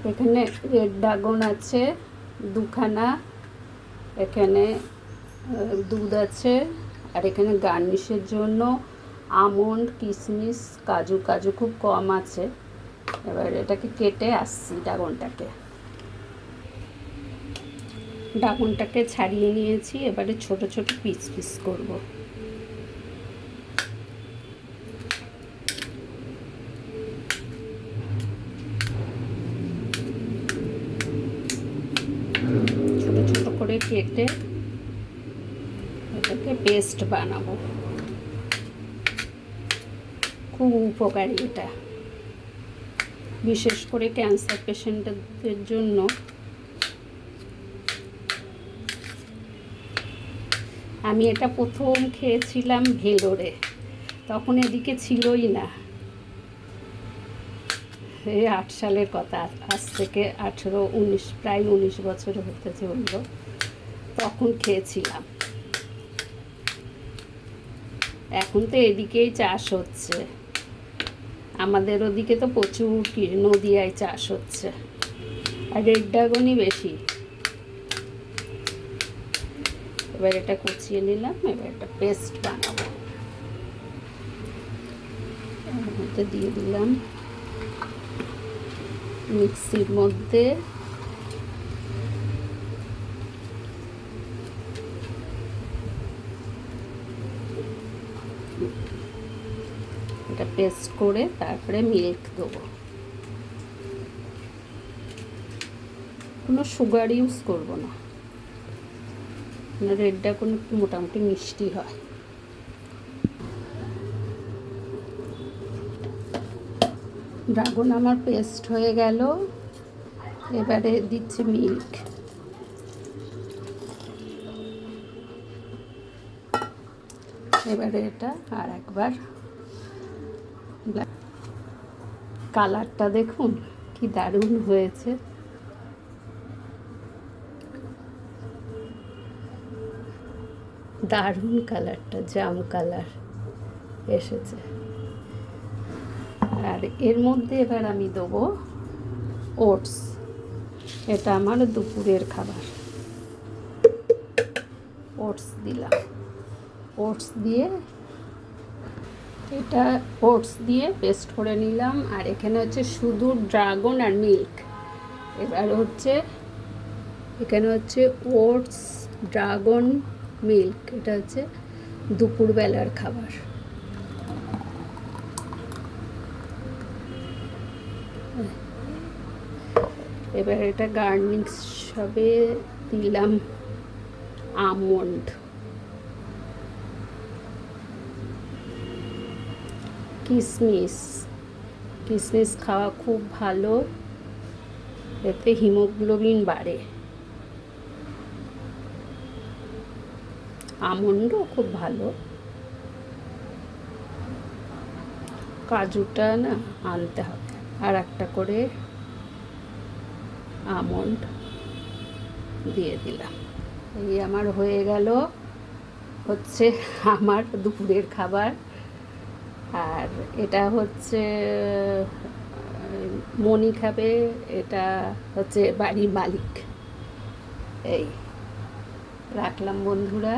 এখানে red dragon আছে দুখানা, এখানে দুধ আছে, আর এখানে গার্নিশের জন্য আমন্ড, কিশমিশ, কাজু খুব কম আছে। এবার এটাকে কেটে আসছি, ড্রাগনটাকে ছাড়িয়ে নিয়েছি। এবারে ছোট ছোট পিস পিস করব। ছোট ছোট করে কেটে এটাকে পেস্ট বানাবো। খুব উপকারী এটা, বিশেষ করে ক্যান্সার পেশেন্টদের জন্য। আমি এটা প্রথম খেয়েছিলাম ভেলোরে, তখন এদিকে ছিলই না। এই 8 সালের কথা, আজ থেকে 18-19 প্রায় 19 বছর হতে চলল, তখন খেয়েছিলাম। এখন তো এদিকেই চাষ হচ্ছে, আমাদের ওদিকে তো প্রচুর নদিয়ায় চাষ হচ্ছে, আর রেড ড্রাগনই বেশি। এবার এটা কুচিয়ে নিলাম, এবার একটা পেস্ট বানাবো। এর মধ্যে দিয়ে দিলাম মিক্সির মধ্যে এটা পেস্ট করে তারপরে মিল্ক দেবো। কোনো সুগার ইউজ করবো না, রেড ড্রাগন মোটামুটি মিষ্টি হয়। ড্রাগন আমার পেস্ট হয়ে গেল, এবারে দিচ্ছি মিল্ক। এবারে এটা আর একবার, কালারটা দেখুন কি দারুণ হয়েছে। দারুণ কালারটা, জাম কালার এসেছে। আর এর মধ্যে এবার আমি দেবো ওটস। এটা আমার দুপুরের খাবার। ওটস দিলাম, ওটস দিয়ে পেস্ট করে নিলাম। আর এখানে হচ্ছে শুধু ড্রাগন আর মিল্ক। এবার এখানে হচ্ছে ওটস, ড্রাগন, মিল্ক। এটা হচ্ছে দুপুরবেলার খাবার। এবার এটা গার্নিশ হিসাবে দিলাম আমন্ড, কিশমিশ খাওয়া খুব ভালো, এতে হিমোগ্লোবিন বাড়ে। আমন্ডও খুব ভালো। কাজুটা না আনতে হবে, আর একটা করে আমন্ড দিয়ে দিলাম। এই আমার হয়ে গেল হচ্ছে আমার দুপুরের খাবার। আর এটা হচ্ছে মনি খাবে, এটা হচ্ছে বাড়ির মালিক। এই রাখলাম বন্ধুরা।